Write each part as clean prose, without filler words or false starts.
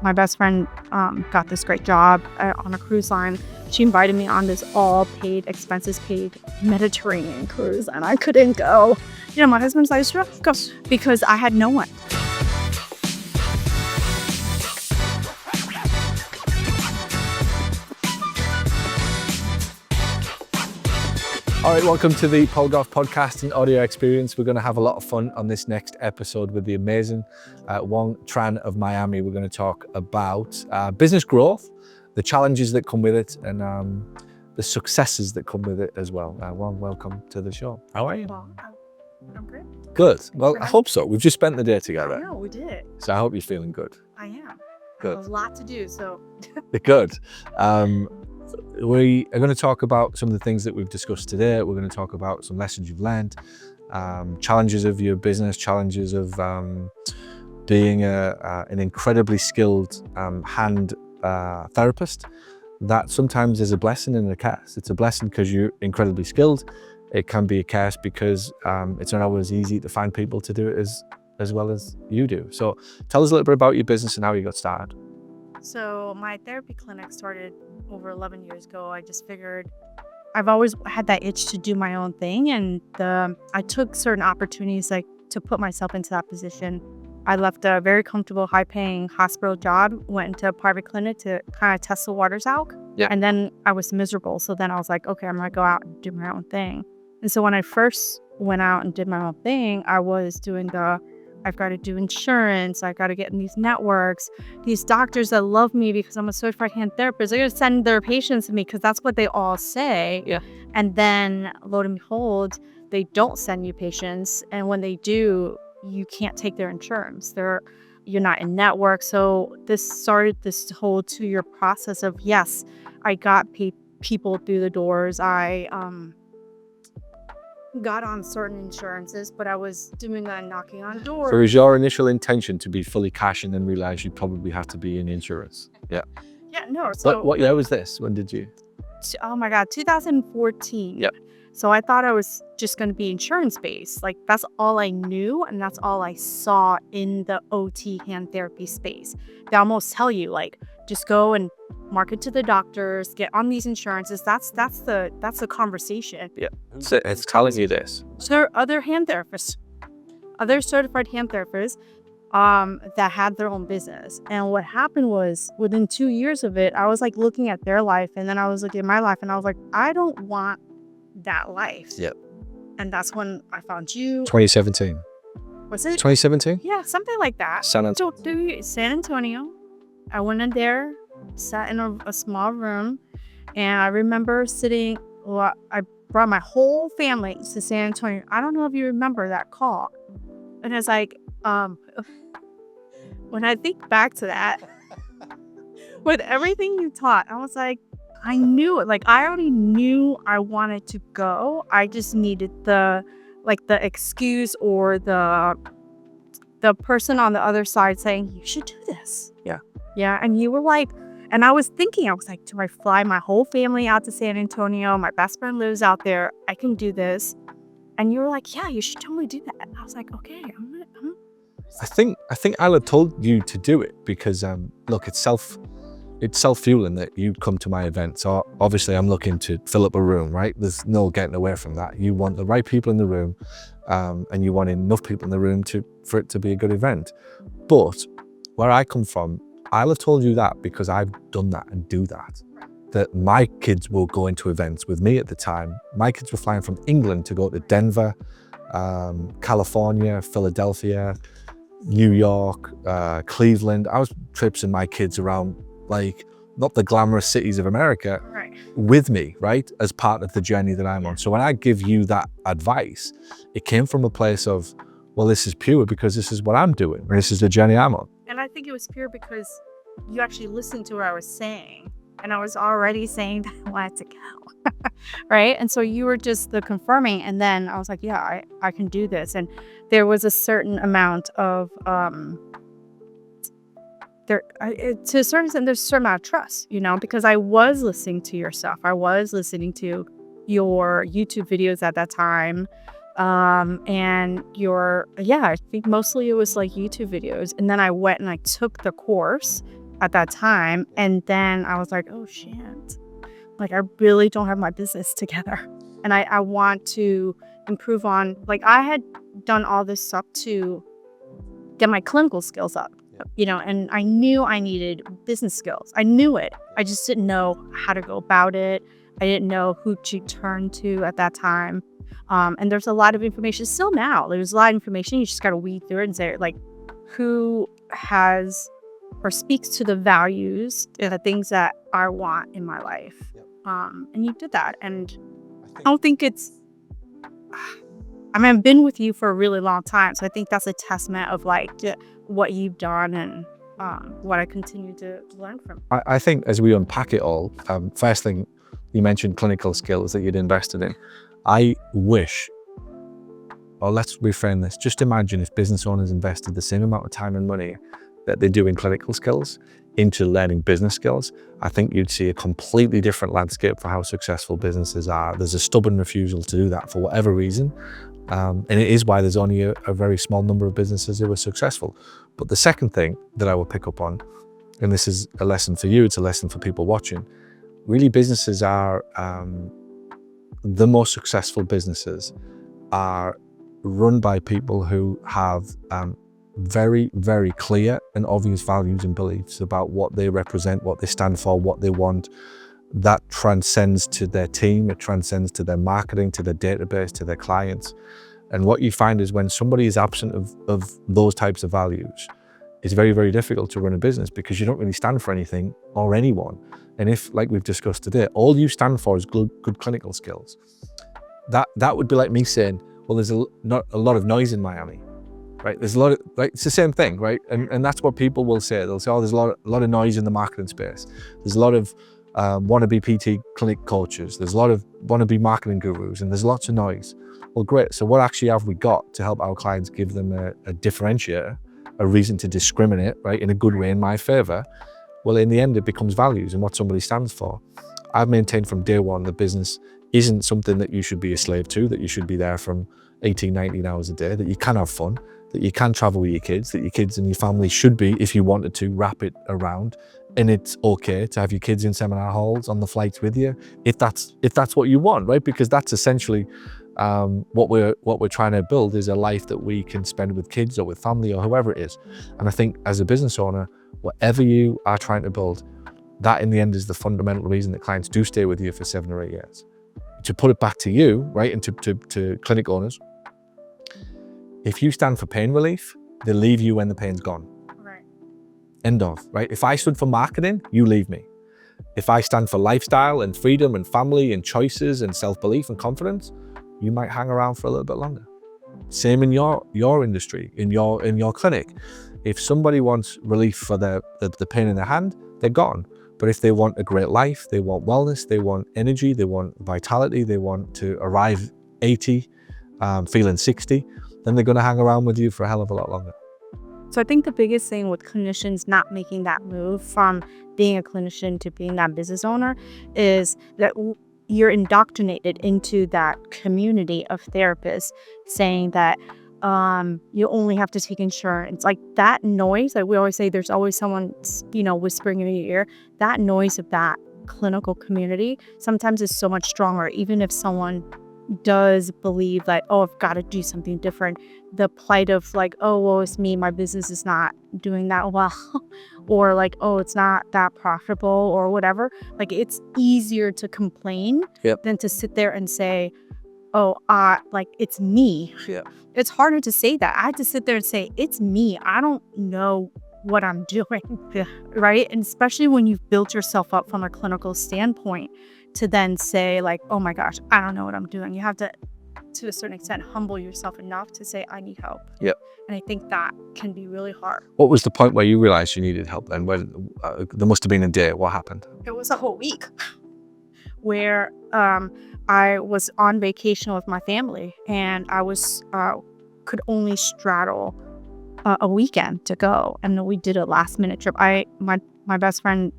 my best friend got this great job on a cruise line. She invited me on this all paid, expenses paid Mediterranean cruise, and I couldn't go. You know, my husband's like, sure, go, because I had no one. All right, welcome to the Gough podcast and audio experience. We're going to have a lot of fun on this next episode with the amazing Hoang Tran of Miami. We're going to talk about business growth, the challenges that come with it, and the successes that come with it as well. Hoang, welcome to the show. How are you? Well, I'm good. Good. Well, I hope so. We've just spent the day together. I know, we did. So I hope you're feeling good. I am. Good. I have a lot to do, so. Good. We are going to talk about some of the things that we've discussed today. We're going to talk about some lessons you've learned, challenges of your business, challenges of being an incredibly skilled hand therapist. That sometimes is a blessing and a curse. It's a blessing because you're incredibly skilled. It can be a curse because it's not always easy to find people to do it as well as you do. So tell us a little bit about your business and how you got started. So my therapy clinic started over 11 years ago. I just figured I've always had that itch to do my own thing. And I took certain opportunities like to put myself into that position. I left a very comfortable, high-paying hospital job, went into a private clinic to kind of test the waters out. Yeah. And then I was miserable. So then I was like, okay, I'm going to go out and do my own thing. And so when I first went out and did my own thing, I was doing I've got to do insurance. I got to get in these networks. These doctors that love me because I'm a certified hand therapist, they're going to send their patients to me because that's what they all say. Yeah. And then, lo and behold, they don't send you patients. And when they do, you can't take their insurance. You're not in network. So this started this whole 2-year process of, yes, I got people through the doors. I got on certain insurances, but I was doing that and knocking on doors. So is your initial intention to be fully cash and then realize you probably have to be in insurance? Yeah. Yeah, no. So What year was this? When did you? Oh my God, 2014. Yep. So I thought I was just going to be insurance based. Like that's all I knew. And that's all I saw in the OT hand therapy space. They almost tell you like, just go and market to the doctors, get on these insurances. That's the conversation. Yeah. It's telling you this. So there are other hand therapists, other certified hand therapists that had their own business. And what happened was within 2 years of it, I was like looking at their life and then I was looking at my life and I was like, I don't want that life. Yep. And that's when I found you. 2017. Was it? 2017? Yeah, something like that. San Antonio. So San Antonio. I went in there, sat in a small room, and I remember sitting. Well, I brought my whole family to San Antonio. I don't know if you remember that call. And it's like, when I think back to that, with everything you taught, I was like, I knew it. Like, I already knew I wanted to go. I just needed the excuse or the person on the other side saying, you should do this. Yeah. Yeah. And you were like, and I was thinking, I was like, do I fly my whole family out to San Antonio? My best friend lives out there. I can do this. And you were like, yeah, you should totally do that. And I was like, okay, I think Isla told you to do it because look, it's self-fueling that you come to my event. So obviously I'm looking to fill up a room, right? There's no getting away from that. You want the right people in the room, and you want enough people in the room for it to be a good event. But where I come from, I'll have told you that because I've done that and do that. That my kids will go into events with me at the time. My kids were flying from England to go to Denver, California, Philadelphia, New York, Cleveland. I was tripsing my kids around, like, not the glamorous cities of America, right, with me, right, as part of the journey that I'm on. So when I give you that advice, it came from a place of, well, this is pure because this is what I'm doing. This is the journey I'm on. And I think it was pure because you actually listened to what I was saying. And I was already saying that I wanted to go. Right? And so you were just the confirming. And then I was like, yeah, I can do this. And there was a certain amount of, to a certain extent, there's a certain amount of trust, you know, because I was listening to your stuff. I was listening to your YouTube videos at that time. And I think mostly it was like YouTube videos. And then I went and I took the course at that time. And then I was like, oh shit, like I really don't have my business together. And I want to improve on, like I had done all this stuff to get my clinical skills up, and I knew I needed business skills. I knew it. I just didn't know how to go about it. I didn't know who to turn to at that time. And there's a lot of information still now. There's a lot of information. You just got to weed through it and say, like, who has or speaks to the values and the things that I want in my life. And you did that. And I don't think it's, I mean, I've been with you for a really long time. So I think that's a testament of like what you've done and what I continue to learn from. I think as we unpack it all, first thing, you mentioned clinical skills that you'd invested in. I wish, or let's reframe this, just imagine if business owners invested the same amount of time and money that they do in clinical skills into learning business skills. I think you'd see a completely different landscape for how successful businesses are. There's a stubborn refusal to do that for whatever reason. And it is why there's only a very small number of businesses who are successful. But the second thing that I will pick up on, and this is a lesson for you, it's a lesson for people watching, really businesses are, the most successful businesses are run by people who have very, very clear and obvious values and beliefs about what they represent, what they stand for, what they want. That transcends to their team, it transcends to their marketing, to their database, to their clients. And what you find is when somebody is absent of those types of values, it's very, very difficult to run a business because you don't really stand for anything or anyone. And if, like we've discussed today, all you stand for is good clinical skills, that would be like me saying, well, there's not a lot of noise in Miami, right? There's a lot of, like, it's the same thing, right? And that's what people will say. They'll say, oh, there's a lot of noise in the marketing space. There's a lot of wannabe PT clinic coaches. There's a lot of wannabe marketing gurus, and there's lots of noise. Well, great. So what actually have we got to help our clients give them a differentiator, a reason to discriminate, right, in a good way, in my favor? Well, in the end, it becomes values and what somebody stands for. I've maintained from day one that business isn't something that you should be a slave to, that you should be there from 18, 19 hours a day, that you can have fun, that you can travel with your kids, that your kids and your family should be, if you wanted to, wrap it around. And it's okay to have your kids in seminar halls on the flights with you, if that's what you want, right? Because that's essentially what we're trying to build, is a life that we can spend with kids or with family or whoever it is. And I think as a business owner, whatever you are trying to build, that in the end is the fundamental reason that clients do stay with you for 7 or 8 years. To put it back to you, right, and to clinic owners, if you stand for pain relief, they leave you when the pain's gone. Right. End of, right? If I stood for marketing, you leave me. If I stand for lifestyle and freedom and family and choices and self-belief and confidence, you might hang around for a little bit longer. Same in your industry, in your clinic. If somebody wants relief for the pain in their hand, they're gone. But if they want a great life, they want wellness, they want energy, they want vitality, they want to arrive 80, feeling 60, then they're going to hang around with you for a hell of a lot longer. So I think the biggest thing with clinicians not making that move from being a clinician to being that business owner is that you're indoctrinated into that community of therapists saying that you only have to take insurance. Like that noise, like we always say, there's always someone, whispering in your ear. That noise of that clinical community sometimes is so much stronger, even if someone does believe like, oh, I've got to do something different. The plight of like, oh, well, it's me, my business is not doing that well, or like, oh, it's not that profitable or whatever. Like it's easier to complain than to sit there and say, oh, like it's me. Yeah. It's harder to say that. I had to sit there and say, it's me. I don't know what I'm doing, right? And especially when you've built yourself up from a clinical standpoint, to then say like, oh my gosh, I don't know what I'm doing. You have to a certain extent, humble yourself enough to say, I need help. Yep. And I think that can be really hard. What was the point where you realized you needed help then? When there must have been a day. What happened? It was a whole week where I was on vacation with my family, and I was could only straddle a weekend to go, and we did a last minute trip. My best friend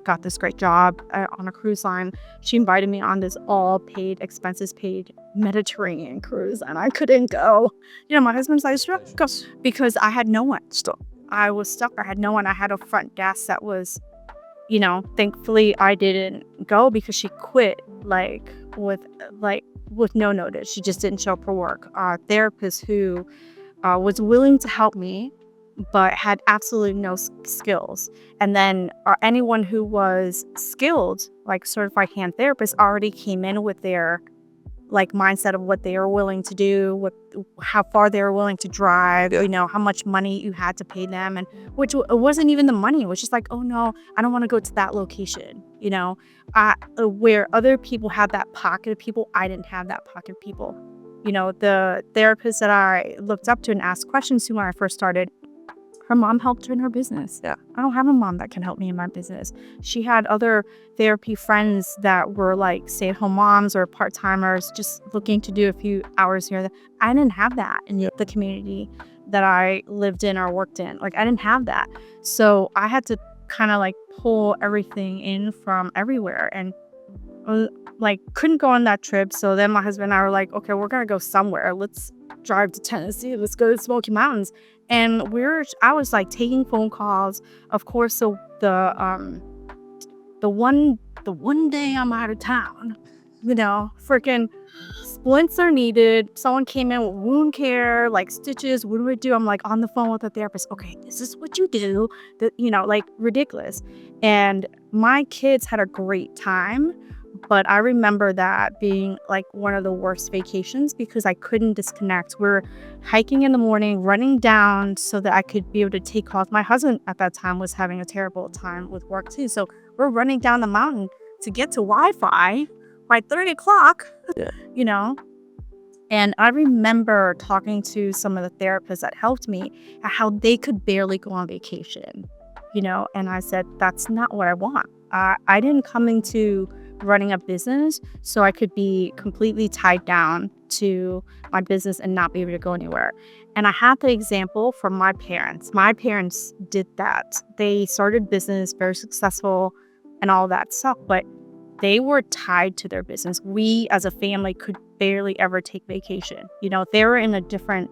got this great job on a cruise line. She invited me on this all paid, expenses paid Mediterranean cruise, and I couldn't go. My husband's like, go, because I had no one. Stop. I was stuck. I had no one. I had a front desk that was, thankfully I didn't go because she quit with with no notice. She just didn't show up for work. A therapist who was willing to help me, but had absolutely no skills. And then anyone who was skilled, like certified hand therapists, already came in with their mindset of what they were willing to do, how far they were willing to drive, how much money you had to pay them, and it wasn't even the money. It was just like, oh no, I don't want to go to that location. Where other people had that pocket of people, I didn't have that pocket of people. The therapist that I looked up to and asked questions to when I first started, her mom helped her in her business. Yeah. I don't have a mom that can help me in my business. She had other therapy friends that were like stay-at-home moms or part-timers just looking to do a few hours here. I didn't have that in the community that I lived in or worked in. I didn't have that. So I had to kind of pull everything in from everywhere, and couldn't go on that trip. So then my husband and I were like, okay, we're going to go somewhere. Let's drive to Tennessee. Let's go to the Smoky Mountains. And I was taking phone calls. Of course, so the one day I'm out of town, freaking splints are needed. Someone came in with wound care, stitches. What do I do? I'm on the phone with the therapist. Okay, this is what you do. Ridiculous. And my kids had a great time. But I remember that being one of the worst vacations because I couldn't disconnect. We're hiking in the morning, running down so that I could be able to take calls. My husband at that time was having a terrible time with work too. So we're running down the mountain to get to Wi-Fi by 30 o'clock, And I remember talking to some of the therapists that helped me at how they could barely go on vacation, And I said, that's not what I want. I didn't come into running a business so I could be completely tied down to my business and not be able to go anywhere. And I had the example from my parents. My parents did that. They started business, very successful and all that stuff, but they were tied to their business. We as a family could barely ever take vacation. They were in a different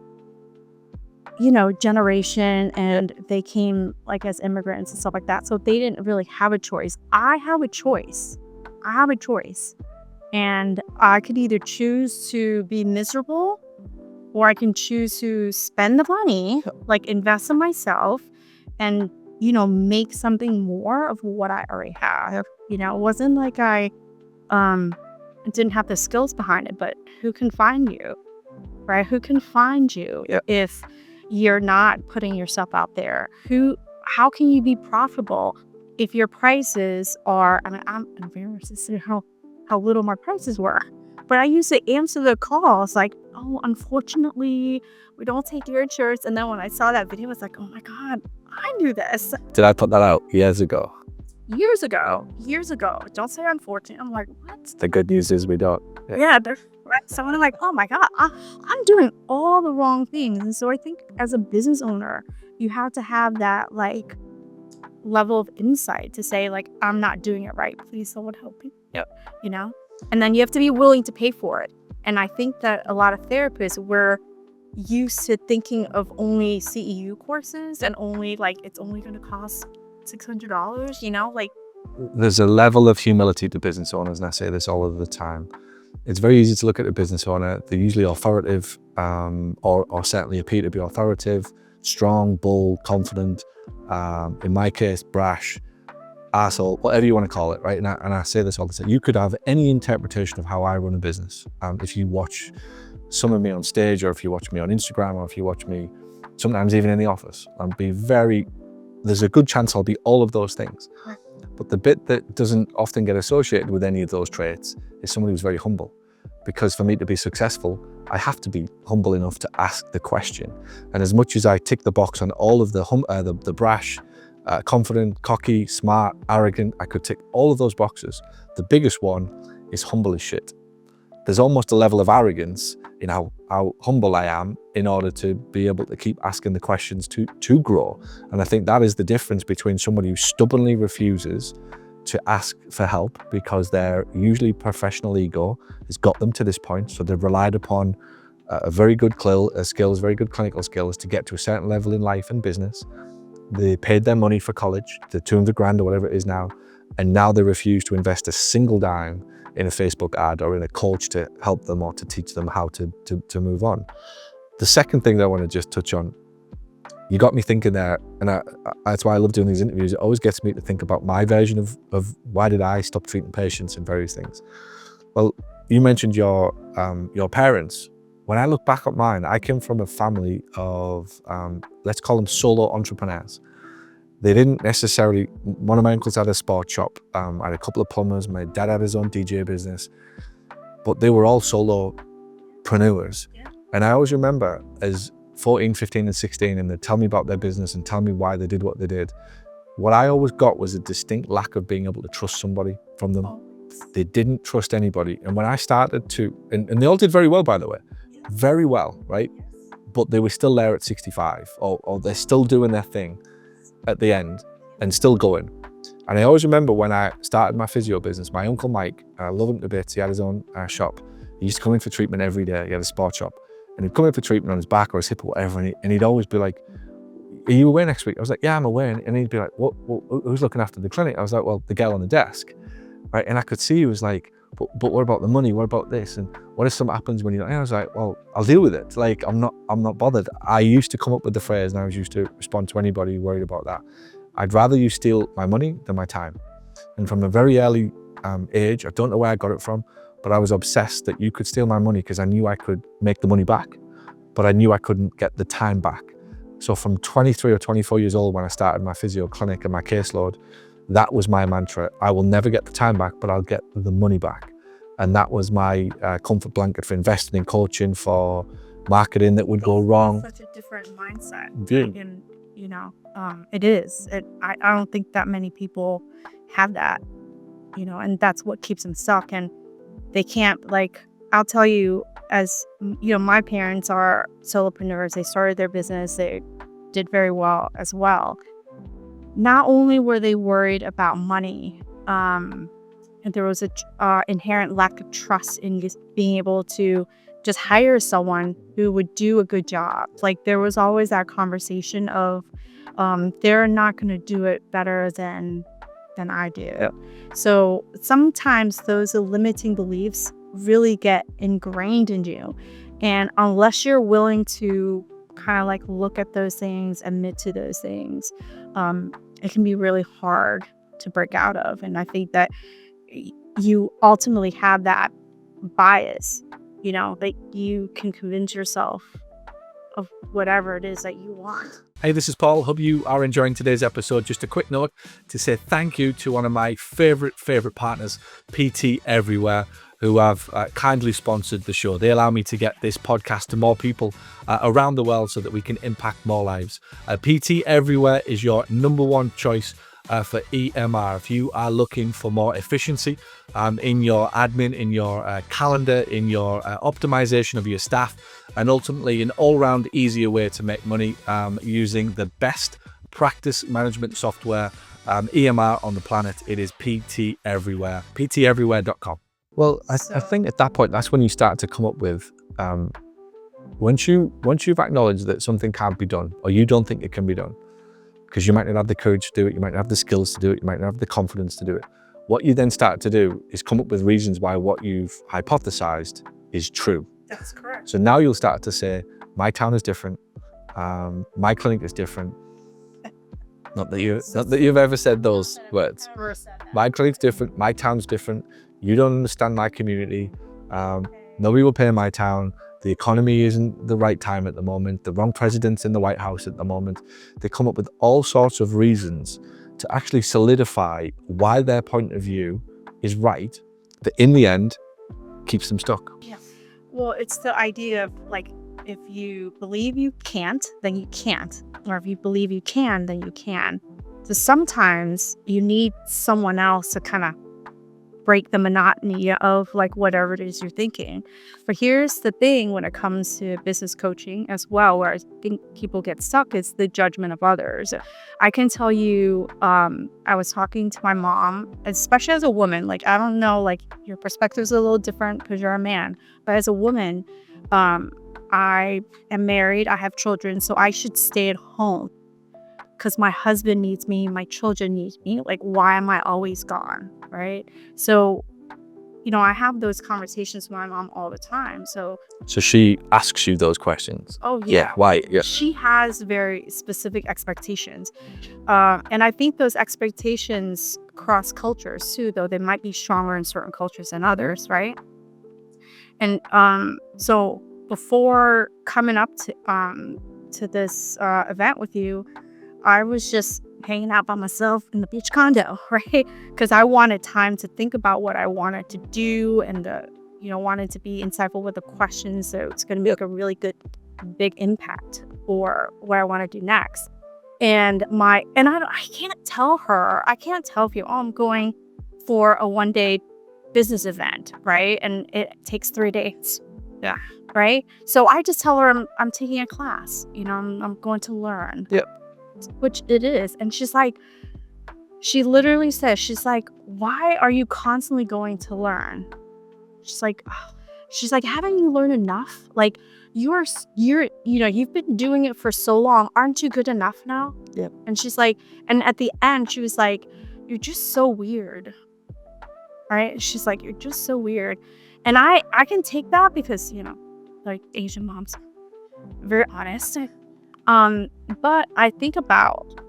generation, and they came as immigrants and stuff like that. So they didn't really have a choice. I have a choice. And I could either choose to be miserable, or I can choose to spend the money, invest in myself and, make something more of what I already have. It wasn't like I didn't have the skills behind it, but who can find you, right? Who can find you if you're not putting yourself out there? How can you be profitable if your prices are, I'm embarrassed to say how little my prices were, but I used to answer the calls oh, unfortunately, we don't take your insurance. And then when I saw that video, I was like, oh my God, I knew this. Did I put that out years ago? Years ago. Don't say unfortunately. I'm like, what? The good news is we don't. Yeah, right. So I'm like, oh my God, I'm doing all the wrong things. And so I think as a business owner, you have to have that level of insight to say I'm not doing it right, please someone help me. And then you have to be willing to pay for it. And I think that a lot of therapists were used to thinking of only CEU courses and only it's only going to cost $600, There's a level of humility to business owners, and I say this all of the time. It's very easy to look at a business owner. They're usually authoritative, or certainly appear to be authoritative, strong, bold, confident, in my case, brash, arsehole, whatever you want to call it, right? And I say this all the time. You could have any interpretation of how I run a business. If you watch some of me on stage, or if you watch me on Instagram, or if you watch me sometimes even in the office, there's a good chance I'll be all of those things. But the bit that doesn't often get associated with any of those traits is someone who's very humble. Because for me to be successful, I have to be humble enough to ask the question. And as much as I tick the box on all of the brash, confident, cocky, smart, arrogant, I could tick all of those boxes. The biggest one is humble as shit. There's almost a level of arrogance in how humble I am in order to be able to keep asking the questions to grow. And I think that is the difference between somebody who stubbornly refuses to ask for help because their usually professional ego has got them to this point. So they've relied upon a very good skills, very good clinical skills to get to a certain level in life and business. They paid their money for college, the 200 grand or whatever it is now, and now they refuse to invest a single dime in a Facebook ad or in a coach to help them or to teach them how to move on. The second thing that I want to just touch on, you got me thinking there, and that's why I love doing these interviews. It always gets me to think about my version of why did I stop treating patients and various things. Well, you mentioned your parents. When I look back at mine, I came from a family of, let's call them solo entrepreneurs. They didn't necessarily, one of my uncles had a sports shop, I had a couple of plumbers, my dad had his own DJ business, but they were all solopreneurs. Yeah. And I always remember as 14, 15 and 16, and they'd tell me about their business and tell me why they did what they did. What I always got was a distinct lack of being able to trust somebody from them. Oh. They didn't trust anybody. And when I started to, and they all did very well, by the way, very well, right? But they were still there at 65 or they're still doing their thing at the end and still going. And I always remember when I started my physio business, my uncle Mike, I love him to bits, he had his own shop. He used to come in for treatment every day. He had a sports shop and he'd come in for treatment on his back or his hip or whatever. And he'd always be like, are you away next week? I was like, yeah, I'm away. And he'd be like, what, who's looking after the clinic? I was like, well, the girl on the desk. Right, and I could see he was like, but what about the money? What about this? And what if something happens when you're? I was like, well, I'll deal with it. Like, I'm not bothered. I used to come up with the phrase, and I was used to respond to anybody worried about that. I'd rather you steal my money than my time. And from a very early age, I don't know where I got it from, but I was obsessed that you could steal my money because I knew I could make the money back, but I knew I couldn't get the time back. So from 23 or 24 years old, when I started my physio clinic and my caseload, that was my mantra. I will never get the time back, but I'll get the money back. And that was my comfort blanket for investing in coaching, for marketing that would go wrong. Such a different mindset. Yeah. And, it is. I don't think that many people have that, and that's what keeps them stuck. And they can't, I'll tell you, as, my parents are solopreneurs. They started their business. They did very well as well. Not only were they worried about money, and there was a inherent lack of trust in just being able to just hire someone who would do a good job. Like, there was always that conversation of, they're not going to do it better than I do. So sometimes those limiting beliefs really get ingrained in you. And unless you're willing to kind of look at those things, admit to those things, it can be really hard to break out of. And I think that you ultimately have that bias, that you can convince yourself of whatever it is that you want. Hey, this is Paul. Hope you are enjoying today's episode. Just a quick note to say thank you to one of my favorite partners, PT Everywhere, who have kindly sponsored the show. They allow me to get this podcast to more people around the world so that we can impact more lives. PT Everywhere is your number one choice for EMR. If you are looking for more efficiency in your admin, in your calendar, in your optimization of your staff, and ultimately an all-round easier way to make money using the best practice management software, EMR on the planet, it is PT Everywhere, pteverywhere.com. Well, I think at that point, that's when you start to come up with, once you've acknowledged that something can't be done, or you don't think it can be done, because you might not have the courage to do it, you might not have the skills to do it, you might not have the confidence to do it. What you then start to do is come up with reasons why what you've hypothesized is true. That's correct. So now you'll start to say, my town is different, my clinic is different. Not that you've ever said those words. Never said that. My clinic's different, my town's different. You don't understand my community. Nobody will pay my town. The economy isn't the right time at the moment. The wrong president's in the White House at the moment. They come up with all sorts of reasons to actually solidify why their point of view is right, that in the end keeps them stuck. Yeah. Well, it's the idea of if you believe you can't, then you can't. Or if you believe you can, then you can. So sometimes you need someone else to kind of break the monotony of whatever it is you're thinking. But here's the thing when it comes to business coaching as well, where I think people get stuck, is the judgment of others. I can tell you, I was talking to my mom, especially as a woman. I don't know, your perspective's a little different because you're a man. But as a woman, I am married, I have children, so I should stay at home. because my husband needs me, my children need me. Like, why am I always gone? Right. So, I have those conversations with my mom all the time. So, So she asks you those questions. oh, Yeah. yeah. Why? Yeah. She has very specific expectations. And I think those expectations cross cultures too, though they might be stronger in certain cultures than others, right? And so before coming up to this event with you, I was just hanging out by myself in the beach condo, right? Because I wanted time to think about what I wanted to do and wanted to be insightful with the questions. So it's going to make a really good, big impact for what I want to do next. And I can't tell her. I can't tell people, oh, I'm going for a 1-day business event, right? And it takes 3 days. Yeah. Right. So I just tell her I'm taking a class. I'm going to learn. Yeah. Which it is. And she literally says, she's like, why are you constantly going to learn? She's like, haven't you learned enough? Like you're you've been doing it for so long. Aren't you good enough now? Yeah. And she's like, and at the end, she was like, you're just so weird. Right? She's like, you're just so weird. And I can take that because, like Asian moms, very honest. But I think about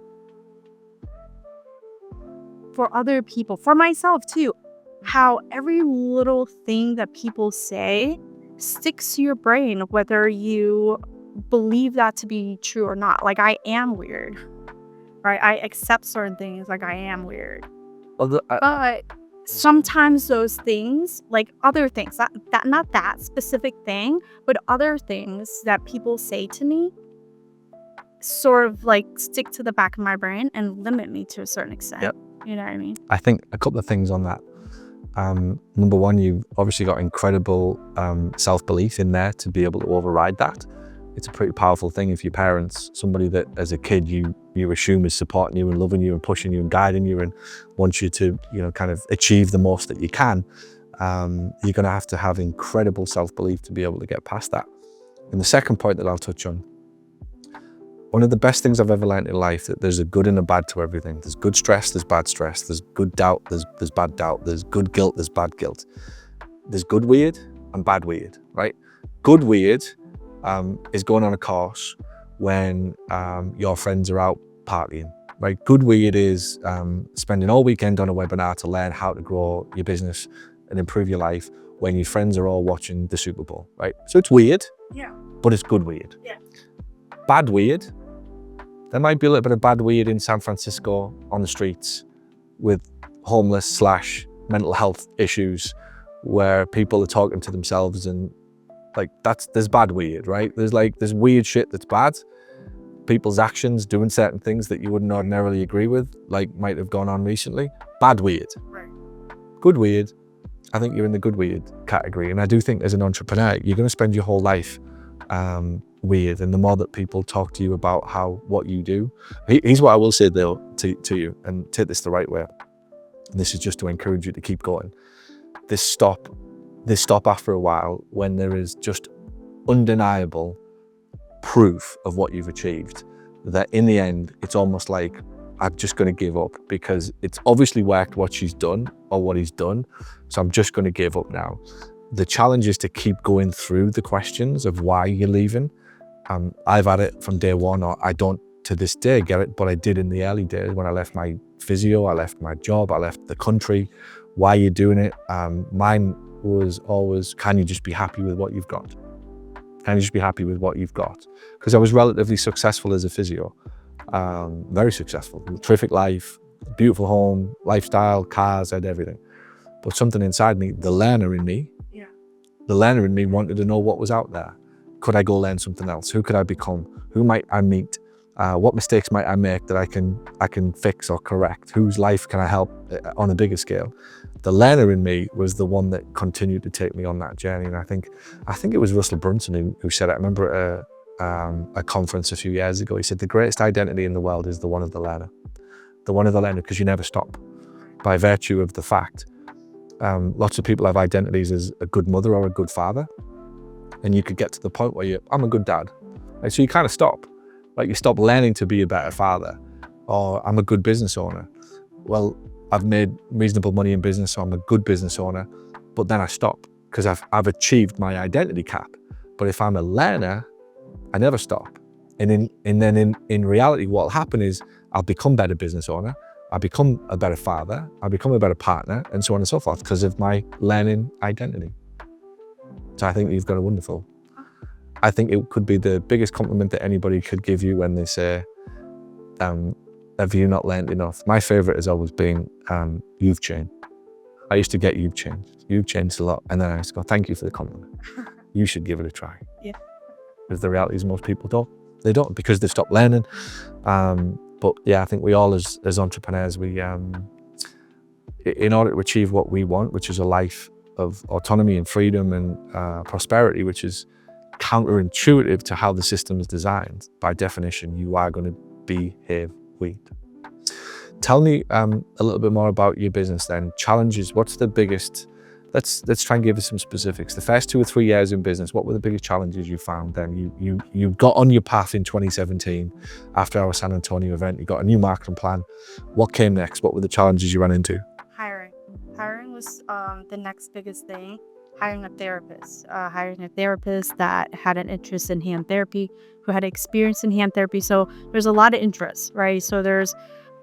for other people, for myself too, how every little thing that people say sticks to your brain, whether you believe that to be true or not. Like I am weird, right? I accept certain things like I am weird. But sometimes those things, like other things, not that specific thing, but other things that people say to me sort of like stick to the back of my brain and limit me to a certain extent. Yep. You know what I mean? I think a couple of things on that. Number one, you've obviously got incredible self-belief in there to be able to override that. It's a pretty powerful thing if your parents, somebody that as a kid you assume is supporting you and loving you and pushing you and guiding you and wants you to, kind of achieve the most that you can, you're going to have incredible self-belief to be able to get past that. And the second point that I'll touch on, one of the best things I've ever learned in life, that there's a good and a bad to everything. There's good stress, there's bad stress. There's good doubt, there's bad doubt. There's good guilt, there's bad guilt. There's good weird and bad weird, right? Good weird is going on a course when your friends are out partying, right? Good weird is spending all weekend on a webinar to learn how to grow your business and improve your life when your friends are all watching the Super Bowl, right? So it's weird, Yeah. but it's good weird. Yeah. Bad weird, there might be a little bit of bad weird in San Francisco on the streets with homeless / mental health issues where people are talking to themselves and there's bad weird, right? There's weird shit that's bad. People's actions doing certain things that you wouldn't ordinarily agree with, might have gone on recently. Bad weird. Right. Good weird. I think you're in the good weird category. And I do think as an entrepreneur, you're going to spend your whole life weird. And the more that people talk to you about what you do, here's what I will say though to you, and take this the right way. And this is just to encourage you to keep going. This stop after a while when there is just undeniable proof of what you've achieved, that in the end, it's almost like I'm just going to give up because it's obviously worked what she's done or what he's done. So I'm just going to give up now. The challenge is to keep going through the questions of why you're leaving. I've had it from day one, or I don't to this day get it, but I did in the early days when I left my physio, I left my job, I left the country. Why are you doing it? Mine was always, can you just be happy with what you've got? Can you just be happy with what you've got? Because I was relatively successful as a physio, very successful, terrific life, beautiful home, lifestyle, cars, I had everything. But something inside me, the learner in me wanted to know what was out there. Could I go learn something else? Who could I become? Who might I meet? What mistakes might I make that I can fix or correct? Whose life can I help on a bigger scale? The learner in me was the one that continued to take me on that journey. And I think it was Russell Brunson who said it. I remember at a conference a few years ago, he said, the greatest identity in the world is the one of the learner. The one of the learner, because you never stop. By virtue of the fact, lots of people have identities as a good mother or a good father. And you could get to the point where I'm a good dad. So you kind of stop. You stop learning to be a better father. or I'm a good business owner. Well, I've made reasonable money in business, so I'm a good business owner, but then I stop because I've achieved my identity cap. But if I'm a learner, I never stop. And then in reality, what'll happen is I'll become a better business owner, I'll become a better father, I'll become a better partner, and so on and so forth, because of my learning identity. So I think you've got a wonderful. I think it could be the biggest compliment that anybody could give you when they say, have you not learned enough? My favorite has always been, you've changed. I used to get you've changed. You've changed a lot. And then I used to go, thank you for the compliment. You should give it a try. Yeah. Because the reality is most people don't. They don't, because they've stopped learning. But yeah, I think we all as entrepreneurs, we in order to achieve what we want, which is a life of autonomy and freedom and prosperity, which is counterintuitive to how the system is designed, by definition, you are going to behave weak. Tell me a little bit more about your business then. Challenges, what's the biggest, let's try and give us some specifics. The first 2 or 3 years in business, what were the biggest challenges you found then? You got on your path in 2017 after our San Antonio event, you got a new marketing plan. What came next? What were the challenges you ran into? Hiring was the next biggest thing. Hiring a therapist that had an interest in hand therapy, who had experience in hand therapy. So there's a lot of interest, right? So there's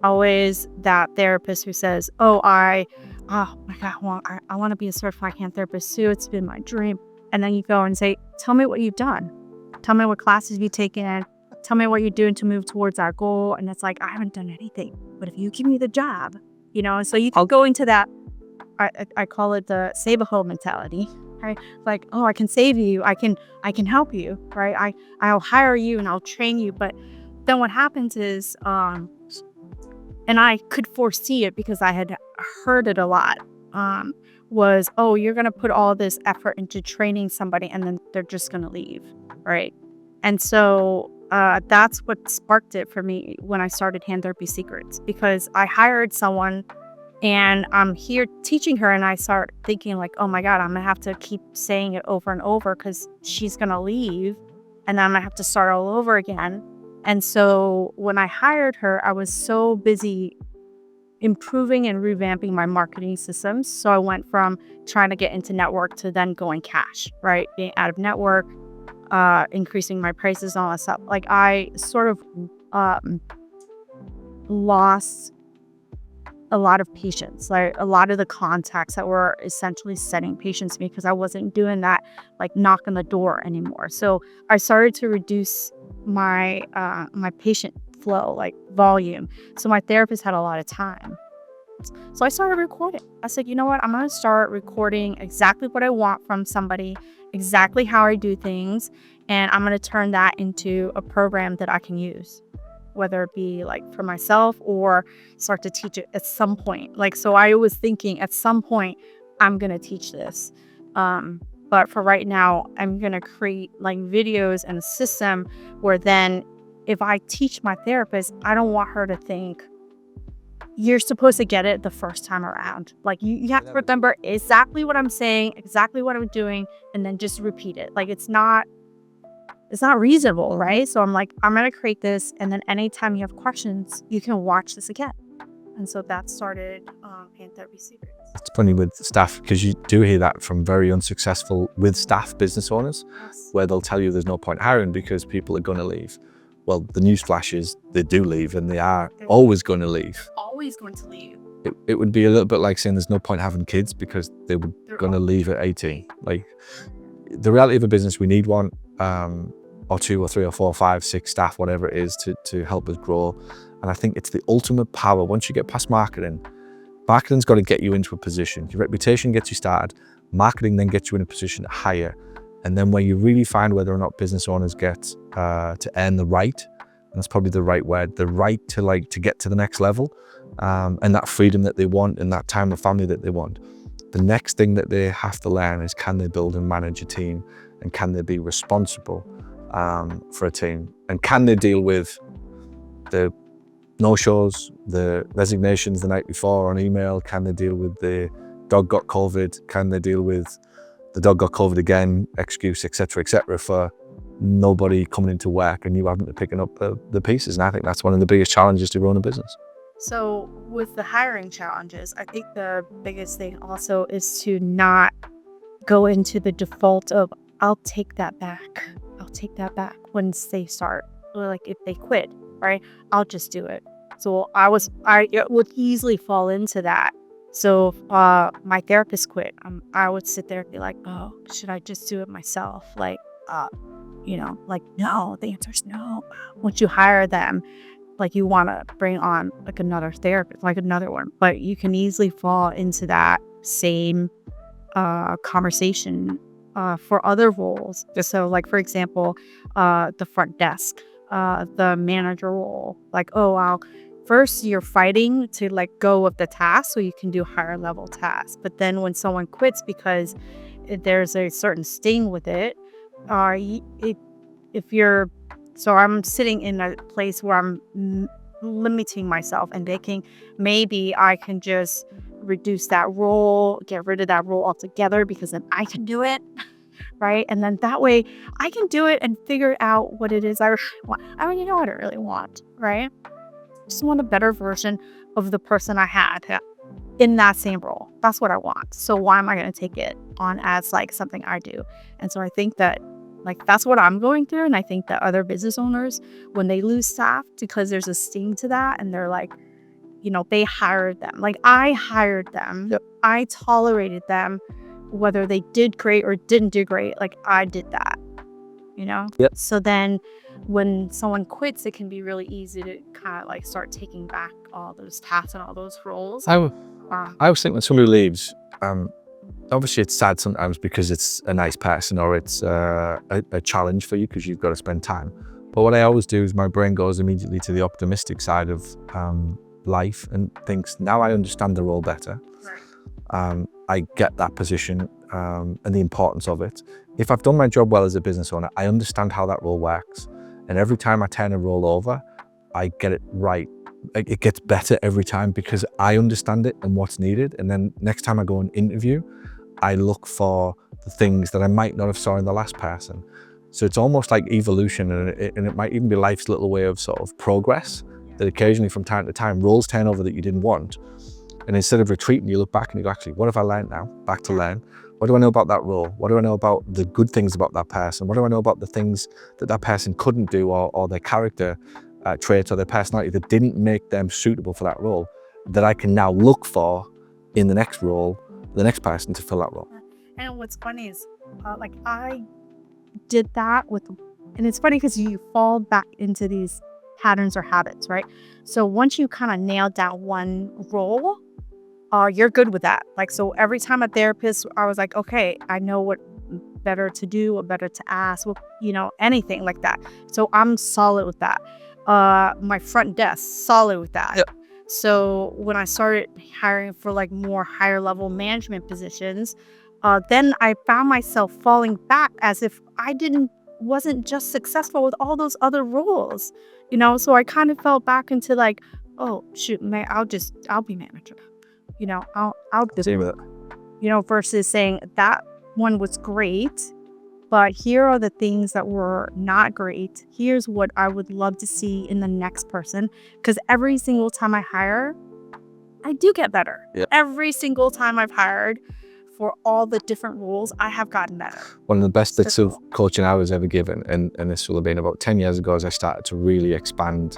always that therapist who says, oh my God, well, I want to be a certified hand therapist too. It's been my dream. And then you go and say, tell me what you've done. Tell me what classes you've taken. Tell me what you're doing to move towards our goal. And it's like, I haven't done anything. But if you give me the job, and so you can go into that, I call it the save a hoe mentality, right? Like, oh, I can save you. I can help you, right? I'll hire you and I'll train you. But then what happens is, and I could foresee it because I had heard it a lot, was, oh, you're going to put all this effort into training somebody and then they're just going to leave, right? And so that's what sparked it for me when I started Hand Therapy Secrets, because I hired someone and I'm here teaching her, and I start thinking like, oh my God, I'm going to have to keep saying it over and over because she's going to leave and then I'm going to have to start all over again. And so when I hired her, I was so busy improving and revamping my marketing systems. So I went from trying to get into network to then going cash, right? Being out of network, increasing my prices and all that stuff. Like I sort of lost a lot of patients, like a lot of the contacts that were essentially sending patients to me, because I wasn't doing that like knock on the door anymore. So I started to reduce my my patient flow, like volume. So my therapist had a lot of time. So I started recording. I said, you know what? I'm going to start recording exactly what I want from somebody, exactly how I do things. And I'm going to turn that into a program that I can use, whether it be like for myself or start to teach it at some point. Like, so I was thinking at some point, I'm going to teach this. But for right now, I'm going to create like videos and a system where then if I teach my therapist, I don't want her to think you're supposed to get it the first time around. Like you have to remember exactly what I'm saying, exactly what I'm doing, and then just repeat it. Like it's not reasonable, right? So I'm like, I'm going to create this, and then anytime you have questions, you can watch this again. And so that started Hand Therapy Secrets. It's funny with staff, because you do hear that from very unsuccessful with staff business owners, Yes. where they'll tell you there's no point hiring because people are going to leave. Well, the news flash is they do leave, and they are always going to leave. Always going to leave. It would be a little bit like saying there's no point having kids because they're going to leave at 18. Like the reality of a business, we need one or two or three or four or five, 6 staff, whatever it is, to help us grow. And I think it's the ultimate power. Once you get past marketing's got to get you into a position. Your reputation gets you started. Marketing then gets you in a position to hire. And then when you really find whether or not business owners get to earn the right, and that's probably the right word, the right to get to the next level, and that freedom that they want and that time with family that they want. The next thing that they have to learn is, can they build and manage a team, and can they be responsible for a team, and can they deal with the no-shows, the resignations the night before on email? Can they deal with the dog got COVID? Can they deal with the dog got COVID again, excuse, etc., for nobody coming into work and you having to picking up the pieces. And I think that's one of the biggest challenges to run a business. So with the hiring challenges, I think the biggest thing also is to not go into the default of I'll take that back. I'll take that back once they start, or like if they quit, right? I'll just do it. So I would easily fall into that. So if my therapist quit, I would sit there and be like, oh, should I just do it myself? Like, like no. The answer is no. Once you hire them, like you want to bring on like another therapist, like another one, but you can easily fall into that same conversation for other roles. So like, for example, the front desk, the manager role, like, oh, wow. First, you're fighting to let go of the task so you can do higher level tasks. But then when someone quits because there's a certain sting with it, if you're, so I'm sitting in a place where I'm limiting myself and thinking maybe I can just reduce that role, get rid of that role altogether because then I can do it, right? And then that way I can do it and figure out what it is I really want. I already know what I really want, right? Just want a better version of the person I had in that same role. That's what I want. So why am I going to take it on as like something I do? And so I think that like that's what I'm going through. And I think that other business owners, when they lose staff, because there's a sting to that, and they're like, they hired them. Like I hired them. Yep. I tolerated them, whether they did great or didn't do great. Like I did that, Yep. So then when someone quits, it can be really easy to kind of like start taking back all those tasks and all those roles. I was thinking when somebody leaves, obviously it's sad sometimes because it's a nice person or it's a challenge for you because you've got to spend time. But what I always do is my brain goes immediately to the optimistic side of life and thinks, now I understand the role better. Right. I get that position and the importance of it. If I've done my job well as a business owner, I understand how that role works. And every time I turn a role over, I get it right. It gets better every time because I understand it and what's needed. And then next time I go and interview, I look for the things that I might not have saw in the last person. So it's almost like evolution, and it might even be life's little way of sort of progress, that occasionally from time to time, roles turn over that you didn't want. And instead of retreating, you look back and you go, actually, what have I learned now? Back to learn. What do I know about that role? What do I know about the good things about that person? What do I know about the things that that person couldn't do, or their character traits or their personality that didn't make them suitable for that role, that I can now look for in the next role, the next person to fill that role. And what's funny is like I did that and it's funny because you fall back into these patterns or habits, right? So once you kind of nail down one role, you're good with that. Like, so every time a therapist, I was like, okay, I know what better to do, what better to ask, what, anything like that. So I'm solid with that. My front desk, solid with that. Yep. So when I started hiring for like more higher level management positions, then I found myself falling back as if wasn't just successful with all those other roles, So I kind of fell back into like, oh shoot, I'll be manager. I'll Same with it. Versus saying that one was great, but here are the things that were not great. Here's what I would love to see in the next person. Because every single time I hire, I do get better. Yep. Every single time I've hired for all the different roles, I have gotten better. One of the best bits of coaching I was ever given, and this will have been about 10 years ago, as I started to really expand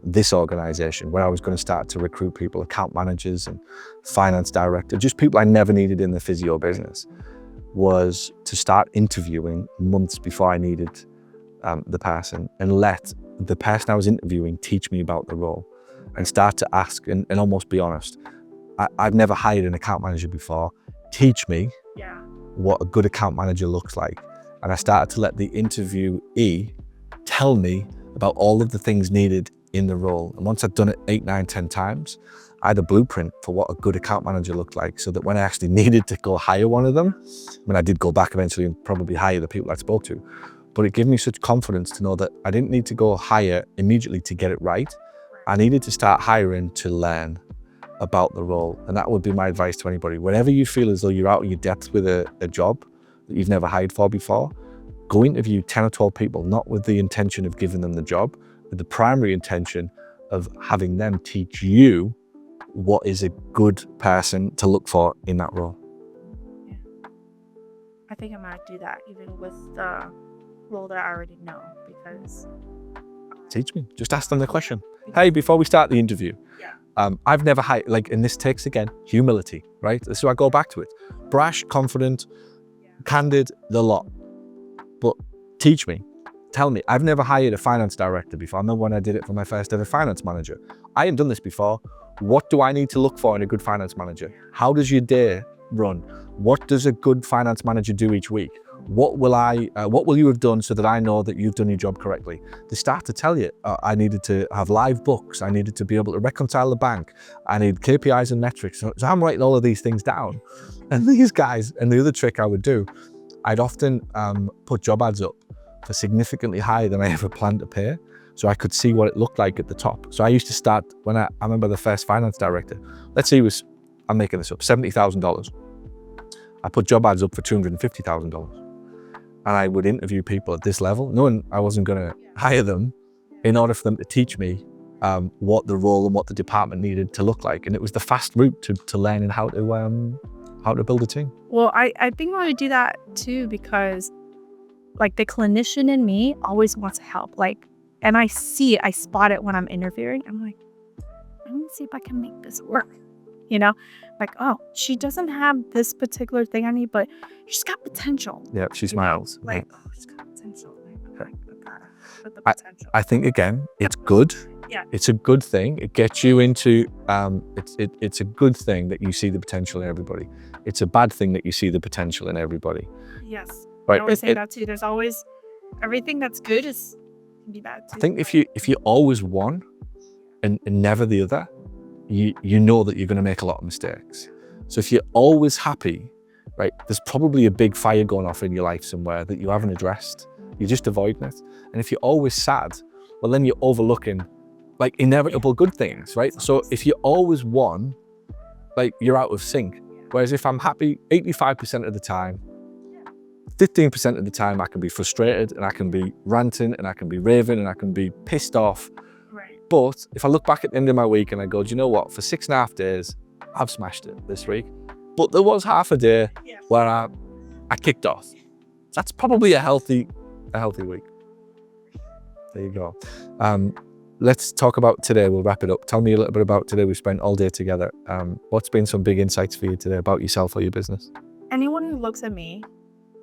this organization, where I was going to start to recruit people, account managers and finance director, just people I never needed in the physio business, was to start interviewing months before I needed the person, and let the person I was interviewing teach me about the role, and start to ask and almost be honest. I've never hired an account manager before. Teach me what a good account manager looks like. And I started to let the interviewee tell me about all of the things needed in the role. And once I'd done it 8, 9, 10 times, I had a blueprint for what a good account manager looked like, so that when I actually needed to go hire one of them, I did go back eventually and probably hire the people I spoke to, but it gave me such confidence to know that I didn't need to go hire immediately to get it right. I needed to start hiring to learn about the role. And that would be my advice to anybody. Whenever you feel as though you're out of your depth with a job that you've never hired for before, go interview 10 or 12 people, not with the intention of giving them the job, with the primary intention of having them teach you what is a good person to look for in that role. Yeah. I think I might do that even with the role that I already know, because Teach me. Just ask them the question. Hey, before we start the interview, I've never hired, like, and this takes, again, humility, right? So I go back to it. Brash, confident, candid, the lot. But teach me. Tell me. I've never hired a finance director before. I remember when I did it for my first ever finance manager. I hadn't done this before. What do I need to look for in a good finance manager? How does your day run? What does a good finance manager do each week? What will you have done so that I know that you've done your job correctly? They start to tell you, I needed to have live books. I needed to be able to reconcile the bank. I need KPIs and metrics. So I'm writing all of these things down. And these guys, and the other trick I would do, I'd often put job ads up for significantly higher than I ever planned to pay, so I could see what it looked like at the top. So I used to start, when I remember the first finance director, let's say he was, I'm making this up, $70,000. I put job ads up for $250,000. And I would interview people at this level, knowing I wasn't going to hire them, in order for them to teach me what the role and what the department needed to look like. And it was the fast route to learning how to build a team. Well, I think I want to do that too, because like the clinician in me always wants to help. Like, and I see it, I spot it when I'm interviewing. I'm like, I want to see if I can make this work. You know, like, oh, she doesn't have this particular thing I need, but she's got potential. Yeah, she smiles. Like, oh, she's got potential. Like, with the potential. I think, again, it's good. Yeah. It's a good thing. It gets you into, it's a good thing that you see the potential in everybody. It's a bad thing that you see the potential in everybody. Yes. Right. I always say that too. There's always, everything that's good can be bad too. I think if you always one and never the other, you know that you're going to make a lot of mistakes. So if you're always happy, right, there's probably a big fire going off in your life somewhere that you haven't addressed. You're just avoiding it. And if you're always sad, well, then you're overlooking like inevitable good things, right? So if you're always one, like, you're out of sync. Whereas if I'm happy 85% of the time, 15% of the time I can be frustrated and I can be ranting and I can be raving and I can be pissed off. Right. But if I look back at the end of my week and I go, do you know what? For 6.5 days, I've smashed it this week. But there was half a day where I kicked off. That's probably a healthy week. There you go. Let's talk about today. We'll wrap it up. Tell me a little bit about today. We've spent all day together. What's been some big insights for you today about yourself or your business? Anyone who looks at me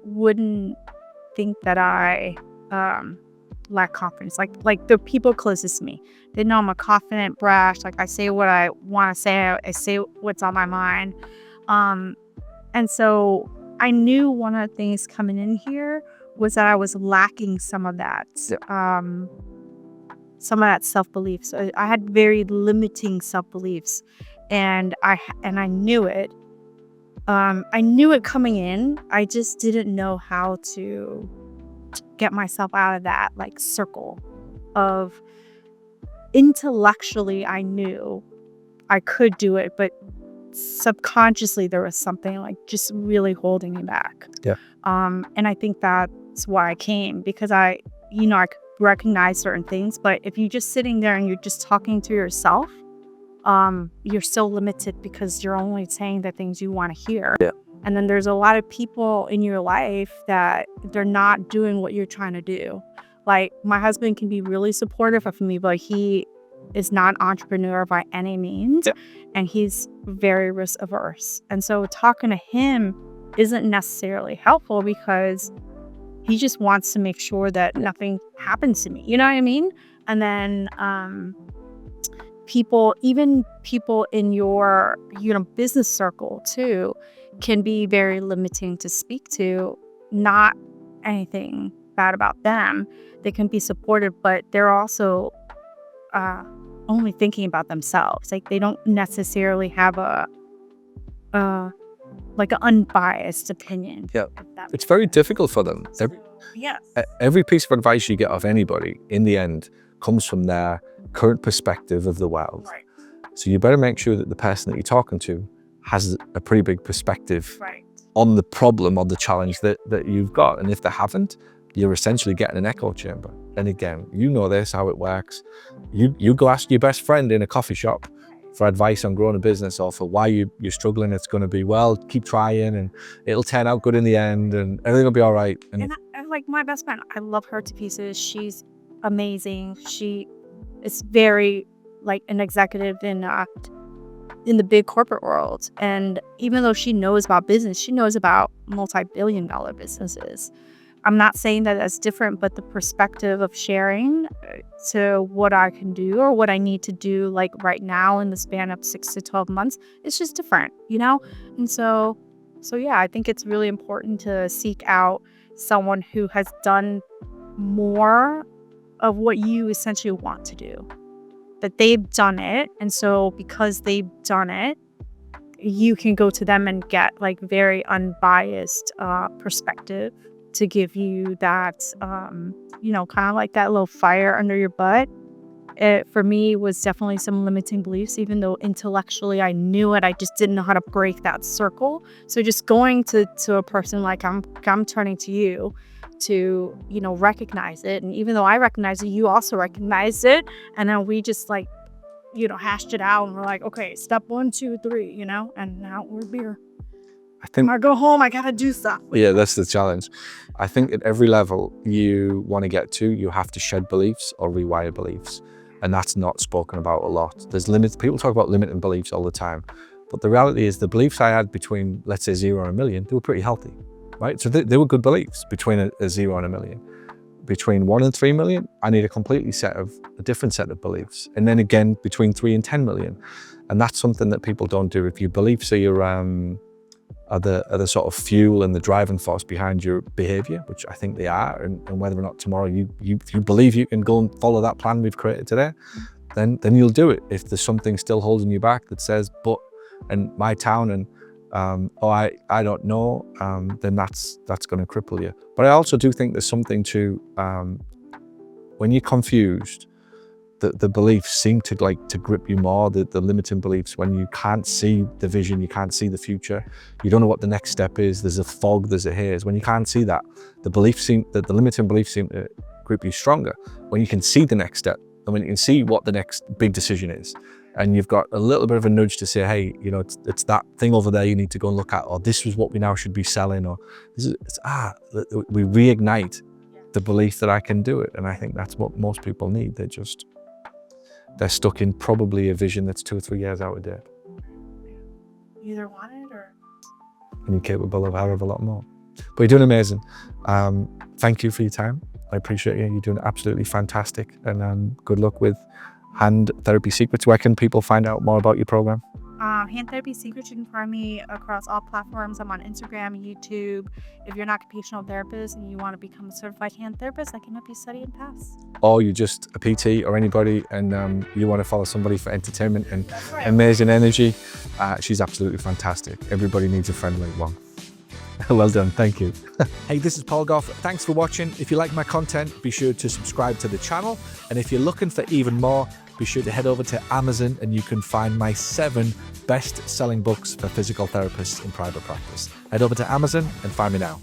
wouldn't think that I lack confidence. Like the people closest to me, they know I'm a confident, brash. Like, I say what I want to say. I say what's on my mind. And so I knew one of the things coming in here was that I was lacking some of that self-belief. So I had very limiting self-beliefs, and I knew it. I knew it coming in. I just didn't know how to get myself out of that like circle of, intellectually I knew I could do it, but subconsciously there was something like just really holding me back. Yeah. And I think that's why I came, because I could recognize certain things, but if you're just sitting there and you're just talking to yourself, you're still limited because you're only saying the things you want to hear. Yeah. And then there's a lot of people in your life that they're not doing what you're trying to do. Like, my husband can be really supportive of me, but he is not an entrepreneur by any means. Yeah. And he's very risk averse. And so talking to him isn't necessarily helpful because he just wants to make sure that nothing happens to me. You know what I mean? And then people in your business circle too can be very limiting to speak to. Not anything bad about them. They can be supportive, but they're also only thinking about themselves. Like, they don't necessarily have an unbiased opinion. Yeah, it's very difficult for them. Yes. Every piece of advice you get off anybody, in the end, comes from their current perspective of the world. Right. So you better make sure that the person that you're talking to has a pretty big perspective on the problem or the challenge that you've got. And if they haven't, you're essentially getting an echo chamber. And again, you know this, how it works. You go ask your best friend in a coffee shop for advice on growing a business or for why you're struggling. It's going to be, well, keep trying and it'll turn out good in the end and everything will be all right. And I like my best friend, I love her to pieces. She's amazing. She is very like an executive in the big corporate world. And even though she knows about business, she knows about multi-billion-dollar businesses. I'm not saying that that's different, but the perspective of sharing to what I can do or what I need to do like right now in the span of 6 to 12 months, it's just different, you know? And so yeah, I think it's really important to seek out someone who has done more of what you essentially want to do, that they've done it. And so because they've done it, you can go to them and get like very unbiased perspective to give you that, you know, kind of like that little fire under your butt. It, for me, was definitely some limiting beliefs, even though intellectually I knew it. I just didn't know how to break that circle. So just going to a person like I'm turning to you to, you know, recognize it. And even though I recognize it, you also recognized it. And then we just like, you know, hashed it out and we're like, okay, step 1, 2, 3, you know, and now we're beer. I think When I go home, I gotta do stuff. Yeah, that's the challenge. I think at every level you want to get to, you have to shed beliefs or rewire beliefs. And that's not spoken about a lot. There's limits. People talk about limiting beliefs all the time. But the reality is the beliefs I had between, let's say, 0 and 1 million, they were pretty healthy, right? So they were good beliefs between a 0 and 1 million. Between 1 and 3 million, I need a different set of beliefs. And then again, between 3 and 10 million. And that's something that people don't do. If your beliefs are the sort of fuel and the driving force behind your behavior, which I think they are, and whether or not tomorrow you believe you can go and follow that plan we've created today, then you'll do it. If there's something still holding you back that says, but, and my town, and I don't know, then that's going to cripple you. But I also do think there's something to, when you're confused, the beliefs seem to grip you more, the limiting beliefs, when you can't see the vision, you can't see the future, you don't know what the next step is, there's a fog, there's a haze. When you can't see that, the limiting beliefs seem to grip you stronger. When you can see the next step, and when you can see what the next big decision is, and you've got a little bit of a nudge to say, hey, you know, it's that thing over there you need to go and look at, or this is what we now should be selling, or we reignite the belief that I can do it. And I think that's what most people need. They're stuck in probably a vision that's 2 or 3 years out of date. You either want it or... And you're capable of a hell of a lot more. But you're doing amazing. Thank you for your time. I appreciate you. You're doing absolutely fantastic. And good luck with Hand Therapy Secrets. Where can people find out more about your program? Hand Therapy Secrets, you can find me across all platforms. I'm on Instagram, YouTube. If you're not a occupational therapist and you want to become a certified hand therapist, I can help you study and pass. Or you're just a PT or anybody and you want to follow somebody for entertainment and amazing energy, she's absolutely fantastic. Everybody needs a friend like one. Well done, thank you. Hey, this is Paul Gough. Thanks for watching. If you like my content, be sure to subscribe to the channel. And if you're looking for even more, be sure to head over to Amazon and you can find my 7 best-selling books for physical therapists in private practice. Head over to Amazon and find me now.